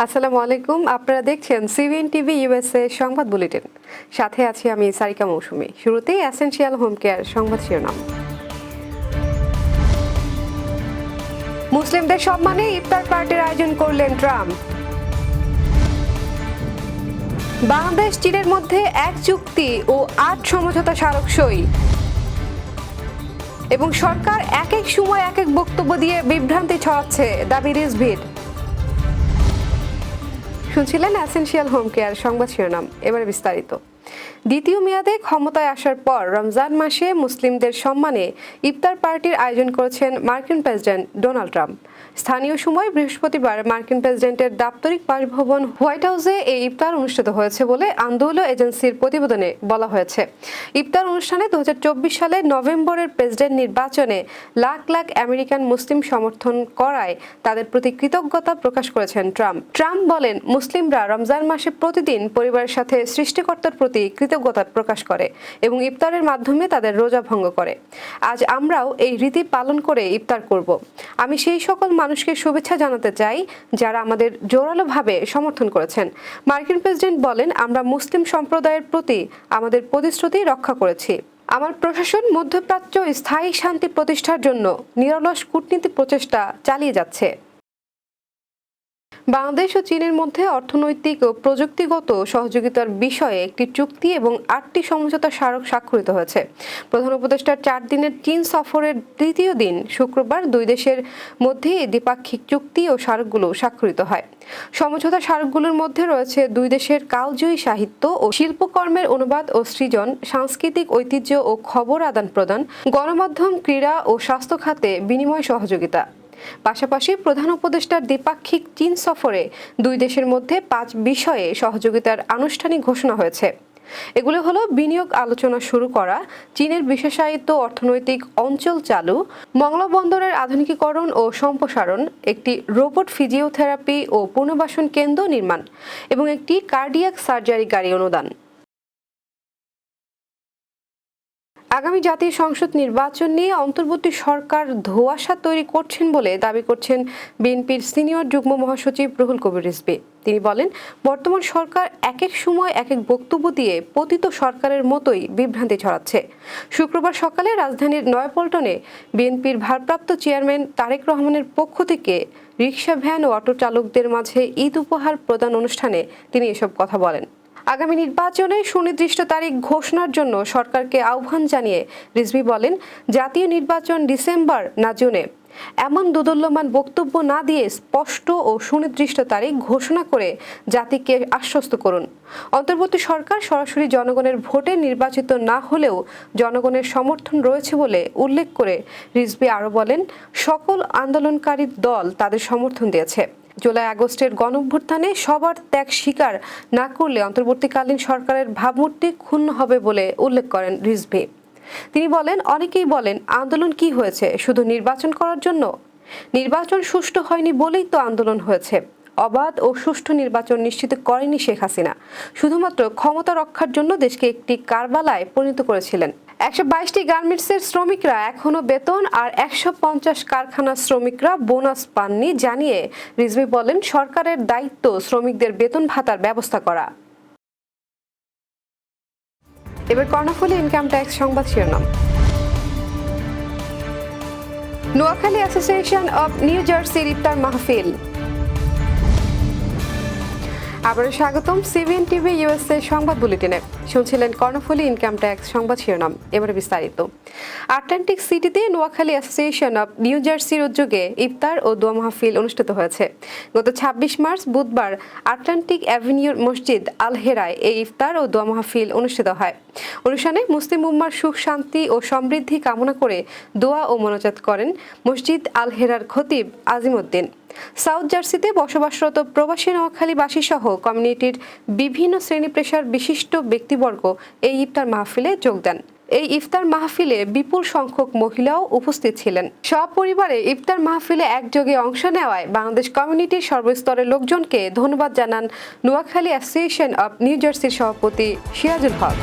আসসালামু আলাইকুম। আপনারা দেখছেন সিবিএন টিভি ইউএসএ সংবাদ বুলেটিন। সাথে আছি আমি সারিকা মৌসুমী। শুরুতেই এসেনশিয়াল হোম কেয়ার সংবাদ শিরোনাম। মুসলিমদের সম্মানে ইফতার পার্টির আয়োজন করলেন ট্রাম্প। বাংলাদেশ চীনের মধ্যে 1 চুক্তি ও 8 সমঝোতা স্মারক সই। এবং সরকার এক এক সময় এক এক বক্তব্য দিয়ে বিভ্রান্তি ছড়াচ্ছে, দাবি রিজভির। শুনছিলেন এসেনশিয়াল হোম কেয়ার সংবাদ শিরোনাম। এবারে বিস্তারিত। দ্বিতীয় মেয়াদে ক্ষমতায় আসার পর রমজান মাসে মুসলিমদের সম্মানে ইফতার পার্টির আয়োজন করেছেন মার্কিন প্রেসিডেন্ট ডোনাল্ড ট্রাম্প। স্থানীয় সময় বৃহস্পতিবার মার্কিন প্রেসিডেন্টের দাপ্তরিক বাসভবন হোয়াইট হাউসে এই ইফতার অনুষ্ঠিত হয়েছে বলে আন্দোলন এজেন্সির প্রতিবেদনে বলা হয়েছে। ইফতার অনুষ্ঠানে 2024 সালের নভেম্বরের প্রেসিডেন্ট নির্বাচনে লাখ লাখ আমেরিকান মুসলিম সমর্থন করায় তাদের প্রতি কৃতজ্ঞতা প্রকাশ করেছেন ট্রাম্প। ট্রাম্প বলেন, মুসলিমরা রমজান মাসে প্রতিদিন পরিবারের সাথে সৃষ্টিকর্তার প্রতি কৃতজ্ঞতা প্রকাশ করে এবং ইফতারের মাধ্যমে তাদের রোজা ভঙ্গ করে। আজ আমরাও এই রীতি পালন করে ইফতার করব। আমি সেই সকল মানুষকে শুভেচ্ছা জানাতে চাই যারা আমাদের জোরালোভাবে সমর্থন করেছেন। মার্কিন প্রেসিডেন্ট বলেন, আমরা মুসলিম সম্প্রদায়ের প্রতি আমাদের প্রতিশ্রুতি রক্ষা করেছি। আমার প্রশাসন মধ্যপ্রাচ্য স্থায়ী শান্তি প্রতিষ্ঠার জন্য নিরলস কূটনীতি প্রচেষ্টা চালিয়ে যাচ্ছে। বাংলাদেশ ও চীনের মধ্যে অর্থনৈতিক ও প্রযুক্তিগত সহযোগিতার বিষয়ে একটি চুক্তি এবং 8টি সমঝোতা স্মারক স্বাক্ষরিত হয়েছে। প্রধান উপদেষ্টার 4 দিনের চীন সফরের তৃতীয় দিন শুক্রবার দুই দেশের মধ্যে এই দ্বিপাক্ষিক চুক্তি ও স্মারকগুলো স্বাক্ষরিত হয়। সমঝোতা স্মারকগুলোর মধ্যে রয়েছে দুই দেশের কালজয়ী সাহিত্য ও শিল্পকর্মের অনুবাদ ও সৃজন, সাংস্কৃতিক ঐতিহ্য ও খবর আদান প্রদান, গণমাধ্যম, ক্রীড়া ও স্বাস্থ্য খাতে বিনিময় সহযোগিতা। পাশাপাশি প্রধান উপদেষ্টার দ্বিপাক্ষিক চীন সফরে দুই দেশের মধ্যে 5 বিষয়ে সহযোগিতার আনুষ্ঠানিক ঘোষণা হয়েছে। এগুলো হলো বিনিয়োগ আলোচনা শুরু করা, চীনের বিশেষায়িত অর্থনৈতিক অঞ্চল চালু, মংলা বন্দরের আধুনিকীকরণ ও সম্প্রসারণ, একটি রোবট ফিজিওথেরাপি ও পুনর্বাসন কেন্দ্র নির্মাণ এবং একটি কার্ডিয়াক সার্জারি গাড়ি অনুদান। আগামী জাতীয় সংসদ নির্বাচন নিয়ে অন্তর্বর্তী সরকার ধোঁয়াশা তৈরি করছেন বলে দাবি করছেন বিএনপির সিনিয়র যুগ্ম মহাসচিব রুহুল কবির রিজভী। তিনি বলেন, বর্তমান সরকার এক এক সময় এক এক বক্তব্য দিয়ে পতিত সরকারের মতোই বিভ্রান্তি ছড়াচ্ছে। শুক্রবার সকালে রাজধানীর নয়াপল্টনে বিএনপির ভারপ্রাপ্ত চেয়ারম্যান তারেক রহমানের পক্ষ থেকে রিকশা, ভ্যান ও অটো চালকদের মাঝে ঈদ উপহার প্রদান অনুষ্ঠানে তিনি এসব কথা বলেন। আগামী নির্বাচনে সুনির্দিষ্ট তারিখ ঘোষণার জন্য সরকারকে আহ্বান জানিয়ে রিজভী বলেন, জাতীয় নির্বাচন ডিসেম্বর না জুনে, এমন দোদুল্যমান বক্তব্য না দিয়ে স্পষ্ট ও সুনির্দিষ্ট তারিখ ঘোষণা করে জাতিকে আশ্বস্ত করুন। অন্তর্বর্তী সরকার সরাসরি জনগণের ভোটে নির্বাচিত না হলেও জনগণের সমর্থন রয়েছে বলে উল্লেখ করে রিজভী আরও বলেন, সকল আন্দোলনকারী দল তাদের সমর্থন দিয়েছে। জুলাই আগস্টের গণঅভ্যুত্থানে সবার ত্যাগ স্বীকার না করলে অন্তর্বর্তীকালীন সরকারের ভাবমূর্তি ক্ষুণ্ণ হবে বলে উল্লেখ করেন রিজভী। তিনি বলেন, অনেকেই বলেন আন্দোলন কি হয়েছে, শুধু নির্বাচন করার জন্য? নির্বাচন সুষ্ঠু হয়নি বলেই তো আন্দোলন হয়েছে। অবাধ ও সুষ্ঠু নির্বাচন নিশ্চিত করেনি শেখ হাসিনা, শুধুমাত্র ক্ষমতা রক্ষার জন্য দেশকে একটি কারবালায় পরিণত করেছিলেন। 122টি গার্মেন্টসের শ্রমিকরা এখনো বেতন আর 150 কারখানার শ্রমিকরা বোনাস পাননি জানিয়ে রিজভী বলেন, সরকারের দায়িত্ব শ্রমিকদের বেতন ভাতার ব্যবস্থা করা। এবার কর্ণফুলী ইনকাম ট্যাক্স সংবাদ শিরোনাম। নোয়াখালী অ্যাসোসিয়েশন অব নিউ জার্সির ইফতার মাহফিল। আবারও স্বাগতম সিবিএন টিভি ইউএসএ সংবাদ বুলেটিনে। শুনছিলেন কর্ণফুলী ইনকাম ট্যাক্স সংবাদ শিরোনাম। এবারে বিস্তারিত। আটলান্টিক সিটিতে নোয়াখালী অ্যাসোসিয়েশন অব নিউ জার্সির উদ্যোগে ইফতার ও দোয়া মাহফিল অনুষ্ঠিত হয়েছে। গত 26 মার্চ বুধবার আটলান্টিক অ্যাভিনিউর মসজিদ আল হেরায় এই ইফতার ও দোয়া মাহফিল অনুষ্ঠিত হয়। অনুষ্ঠানে মুসলিম উম্মার সুখ, শান্তি ও সমৃদ্ধি কামনা করে দোয়া ও মোনাজাত করেন মসজিদ আল হেরার খতিব আজিমউদ্দিন। সাউথ জার্সিতে বসবাসরত প্রবাসী নোয়াখালীবাসী সহ কমিউনিটির বিভিন্ন শ্রেণী পেশার বিশিষ্ট ব্যক্তিবর্গ এই ইফতার মাহফিলে যোগ দেন। এই ইফতার মাহফিলে বিপুল সংখ্যক মহিলাও উপস্থিত ছিলেন। সপরিবারে ইফতার মাহফিলে একযোগে অংশ নেওয়ায় বাংলাদেশ কমিউনিটির সর্বস্তরের লোকজনকে ধন্যবাদ জানান নোয়াখালী অ্যাসোসিয়েশন অব নিউ জার্সির সভাপতি সিরাজুল হক।